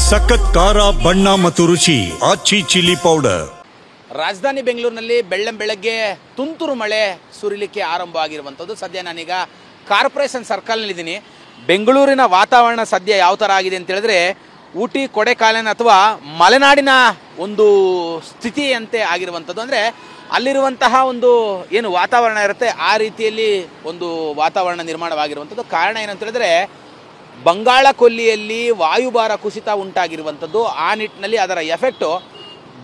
ಸಖತ್ ಖಾರ ಬಣ್ಣ ಮತ್ತು ರುಚಿ ಆಚಿ ಚಿಲ್ಲಿ ಪೌಡರ್. ರಾಜಧಾನಿ ಬೆಂಗಳೂರಿನಲ್ಲಿ ಬೆಳ್ಳಂಬೆಳಗ್ಗೆ ತುಂತುರು ಮಳೆ ಸುರಿಲಿಕ್ಕೆ ಆರಂಭ ಆಗಿರುವಂಥದ್ದು. ಸದ್ಯ ನಾನೀಗ ಕಾರ್ಪೊರೇಷನ್ ಸರ್ಕಲ್ನಲ್ಲಿದ್ದೀನಿ. ಬೆಂಗಳೂರಿನ ವಾತಾವರಣ ಸದ್ಯ ಯಾವ ಥರ ಆಗಿದೆ ಅಂತ ಹೇಳಿದ್ರೆ ಊಟಿ ಕೊಡೆಕಾನಲ್ ಅಥವಾ ಮಲೆನಾಡಿನ ಒಂದು ಸ್ಥಿತಿಯಂತೆ ಆಗಿರುವಂಥದ್ದು. ಅಂದರೆ ಅಲ್ಲಿರುವಂತಹ ಒಂದು ಏನು ವಾತಾವರಣ ಇರುತ್ತೆ ಆ ರೀತಿಯಲ್ಲಿ ಒಂದು ವಾತಾವರಣ ನಿರ್ಮಾಣವಾಗಿರುವಂಥದ್ದು. ಕಾರಣ ಏನಂತ ಹೇಳಿದ್ರೆ ಬಂಗಾಳ ಕೊಲ್ಲಿಯಲ್ಲಿ ವಾಯುಭಾರ ಕುಸಿತ ಉಂಟಾಗಿರುವಂಥದ್ದು. ಆ ನಿಟ್ಟಿನಲ್ಲಿ ಅದರ ಎಫೆಕ್ಟು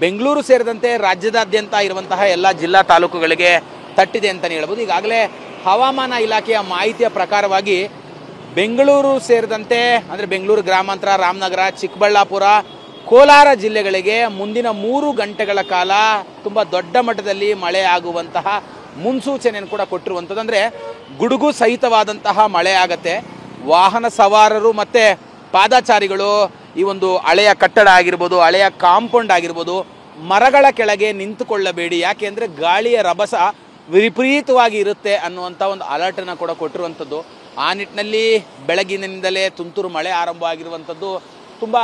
ಬೆಂಗಳೂರು ಸೇರಿದಂತೆ ರಾಜ್ಯದಾದ್ಯಂತ ಇರುವಂತಹ ಎಲ್ಲ ಜಿಲ್ಲಾ ತಾಲೂಕುಗಳಿಗೆ ತಟ್ಟಿದೆ ಅಂತಲೇ ಹೇಳ್ಬೋದು. ಈಗಾಗಲೇ ಹವಾಮಾನ ಇಲಾಖೆಯ ಮಾಹಿತಿಯ ಪ್ರಕಾರವಾಗಿ ಬೆಂಗಳೂರು ಸೇರಿದಂತೆ ಅಂದರೆ ಬೆಂಗಳೂರು ಗ್ರಾಮಾಂತರ, ರಾಮನಗರ, ಚಿಕ್ಕಬಳ್ಳಾಪುರ, ಕೋಲಾರ ಜಿಲ್ಲೆಗಳಿಗೆ ಮುಂದಿನ 3 ಗಂಟೆಗಳ ಕಾಲ ತುಂಬ ದೊಡ್ಡ ಮಟ್ಟದಲ್ಲಿ ಮಳೆ ಆಗುವಂತಹ ಮುನ್ಸೂಚನೆಯನ್ನು ಕೂಡ ಕೊಟ್ಟಿರುವಂಥದ್ದು. ಅಂದರೆ ಗುಡುಗು ಸಹಿತವಾದಂತಹ ಮಳೆ ಆಗತ್ತೆ. ವಾಹನ ಸವಾರರು ಮತ್ತು ಪಾದಚಾರಿಗಳು ಈ ಒಂದು ಹಳೆಯ ಕಟ್ಟಡ ಆಗಿರ್ಬೋದು, ಹಳೆಯ ಕಾಂಪೌಂಡ್ ಆಗಿರ್ಬೋದು, ಮರಗಳ ಕೆಳಗೆ ನಿಂತುಕೊಳ್ಳಬೇಡಿ. ಯಾಕೆ ಅಂದರೆ ಗಾಳಿಯ ರಭಸ ವಿಪರೀತವಾಗಿ ಇರುತ್ತೆ ಅನ್ನುವಂಥ ಒಂದು ಅಲರ್ಟನ್ನು ಕೂಡ ಕೊಟ್ಟಿರುವಂಥದ್ದು. ಆ ನಿಟ್ಟಿನಲ್ಲಿ ಬೆಳಗಿನಿಂದಲೇ ತುಂತುರು ಮಳೆ ಆರಂಭ ಆಗಿರುವಂಥದ್ದು. ತುಂಬ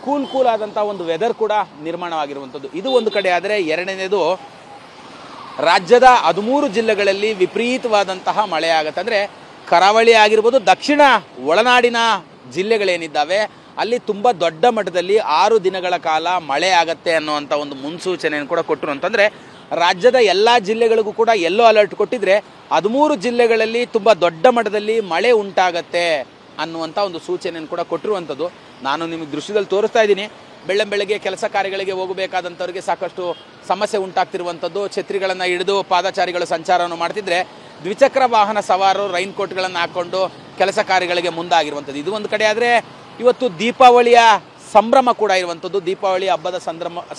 ಕೂಲ್ ಆದಂಥ ಒಂದು ವೆದರ್ ಕೂಡ ನಿರ್ಮಾಣವಾಗಿರುವಂಥದ್ದು. ಇದು ಒಂದು ಕಡೆ ಆದರೆ, ಎರಡನೇದು ರಾಜ್ಯದ 13 ಜಿಲ್ಲೆಗಳಲ್ಲಿ ವಿಪರೀತವಾದಂತಹ ಮಳೆ ಆಗುತ್ತೆ. ಅಂದರೆ ಕರಾವಳಿ ಆಗಿರ್ಬೋದು, ದಕ್ಷಿಣ ಒಳನಾಡಿನ ಜಿಲ್ಲೆಗಳೇನಿದ್ದಾವೆ ಅಲ್ಲಿ ತುಂಬ ದೊಡ್ಡ ಮಟ್ಟದಲ್ಲಿ 6 ದಿನಗಳ ಕಾಲ ಮಳೆ ಆಗತ್ತೆ ಅನ್ನುವಂಥ ಒಂದು ಮುನ್ಸೂಚನೆಯನ್ನು ಕೂಡ ಕೊಟ್ಟರು. ಅಂತಂದರೆ ರಾಜ್ಯದ ಎಲ್ಲ ಜಿಲ್ಲೆಗಳಿಗೂ ಕೂಡ ಯೆಲ್ಲೋ ಅಲರ್ಟ್ ಕೊಟ್ಟಿದ್ರೆ 13 ಜಿಲ್ಲೆಗಳಲ್ಲಿ ತುಂಬ ದೊಡ್ಡ ಮಟ್ಟದಲ್ಲಿ ಮಳೆ ಉಂಟಾಗತ್ತೆ ಅನ್ನುವಂಥ ಒಂದು ಸೂಚನೆಯನ್ನು ಕೂಡ ಕೊಟ್ಟಿರುವಂಥದ್ದು. ನಾನು ನಿಮಗೆ ದೃಶ್ಯದಲ್ಲಿ ತೋರಿಸ್ತಾ ಇದ್ದೀನಿ. ಬೆಳ್ಳಂಬೆಳಗ್ಗೆ ಕೆಲಸ ಕಾರ್ಯಗಳಿಗೆ ಹೋಗಬೇಕಾದಂಥವ್ರಿಗೆ ಸಾಕಷ್ಟು ಸಮಸ್ಯೆ ಉಂಟಾಗ್ತಿರುವಂಥದ್ದು. ಛತ್ರಿಗಳನ್ನು ಹಿಡಿದು ಪಾದಚಾರಿಗಳು ಸಂಚಾರವನ್ನು ಮಾಡ್ತಿದ್ರೆ, ದ್ವಿಚಕ್ರ ವಾಹನ ಸವಾರರು ರೈನ್ ಕೋಟ್ಗಳನ್ನು ಹಾಕ್ಕೊಂಡು ಕೆಲಸ ಕಾರ್ಯಗಳಿಗೆ ಮುಂದಾಗಿರುವಂಥದ್ದು. ಇದು ಒಂದು ಕಡೆ ಆದರೆ, ಇವತ್ತು ದೀಪಾವಳಿಯ ಸಂಭ್ರಮ ಕೂಡ ಇರುವಂಥದ್ದು. ದೀಪಾವಳಿ ಹಬ್ಬದ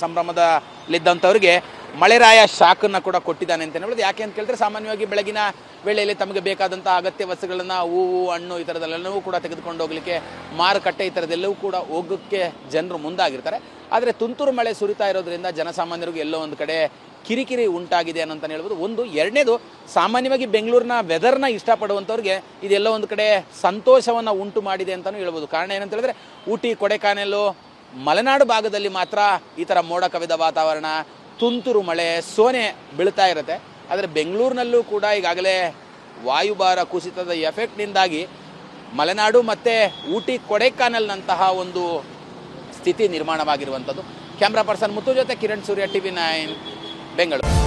ಸಂಭ್ರಮದಲ್ಲಿದ್ದಂಥವ್ರಿಗೆ ಮಳೆರಾಯ ಶಾಕನ್ನು ಕೂಡ ಕೊಟ್ಟಿದ್ದಾನೆ ಅಂತ ಹೇಳ್ಬೋದು. ಯಾಕೆ ಅಂತ ಕೇಳಿದ್ರೆ, ಸಾಮಾನ್ಯವಾಗಿ ಬೆಳಗಿನ ವೇಳೆಯಲ್ಲಿ ತಮಗೆ ಬೇಕಾದಂಥ ಅಗತ್ಯ ವಸ್ತುಗಳನ್ನು, ಹೂವು, ಹಣ್ಣು ಈ ಥರದೆಲ್ಲವೂ ಕೂಡ ತೆಗೆದುಕೊಂಡು ಹೋಗಲಿಕ್ಕೆ ಮಾರುಕಟ್ಟೆ ಈ ಥರದ್ದೆಲ್ಲವೂ ಕೂಡ ಹೋಗೋಕ್ಕೆ ಜನರು ಮುಂದಾಗಿರ್ತಾರೆ. ಆದರೆ ತುಂತುರು ಮಳೆ ಸುರಿತಾ ಇರೋದ್ರಿಂದ ಜನಸಾಮಾನ್ಯರಿಗೂ ಎಲ್ಲೋ ಒಂದು ಕಡೆ ಕಿರಿಕಿರಿ ಉಂಟಾಗಿದೆ ಅನ್ನೋಂತ ಹೇಳ್ಬೋದು. ಒಂದು. ಎರಡನೇದು, ಸಾಮಾನ್ಯವಾಗಿ ಬೆಂಗಳೂರಿನ ವೆದರ್ನ ಇಷ್ಟಪಡುವಂಥವ್ರಿಗೆ ಇದೆಲ್ಲೋ ಒಂದು ಕಡೆ ಸಂತೋಷವನ್ನು ಉಂಟು ಮಾಡಿದೆ ಅಂತಲೂ ಹೇಳ್ಬೋದು. ಕಾರಣ ಏನಂತ ಹೇಳಿದ್ರೆ ಊಟಿ, ಕೊಡೆಕಾನಲ್ಲು, ಮಲೆನಾಡು ಭಾಗದಲ್ಲಿ ಮಾತ್ರ ಈ ಥರ ಮೋಡ ಕವಿದ ವಾತಾವರಣ, ತುಂತುರು ಮಳೆ, ಸೋನೆ ಬೀಳ್ತಾ ಇರುತ್ತೆ. ಆದರೆ ಬೆಂಗಳೂರಿನಲ್ಲೂ ಕೂಡ ಈಗಾಗಲೇ ವಾಯುಭಾರ ಕುಸಿತದ ಎಫೆಕ್ಟ್ನಿಂದಾಗಿ ಮಲೆನಾಡು ಮತ್ತು ಊಟಿ, ಕೊಡೆಕಾನಲ್ನಂತಹ ಒಂದು ಸ್ಥಿತಿ ನಿರ್ಮಾಣವಾಗಿರುವಂಥದ್ದು. ಕ್ಯಾಮ್ರಾ ಪರ್ಸನ್ ಮುತ್ತು ಜೊತೆ ಕಿರಣ್ ಸೂರ್ಯ, TV9 ಬೆಂಗಳೂರು.